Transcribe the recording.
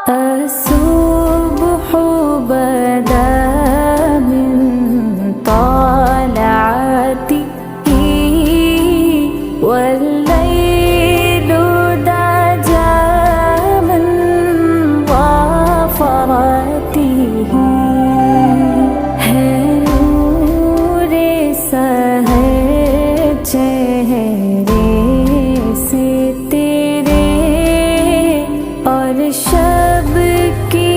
الصبح بدا من طلعته والليل دجى من ظفرته ہے نور سحر چہرے سے تیرے اور شب کی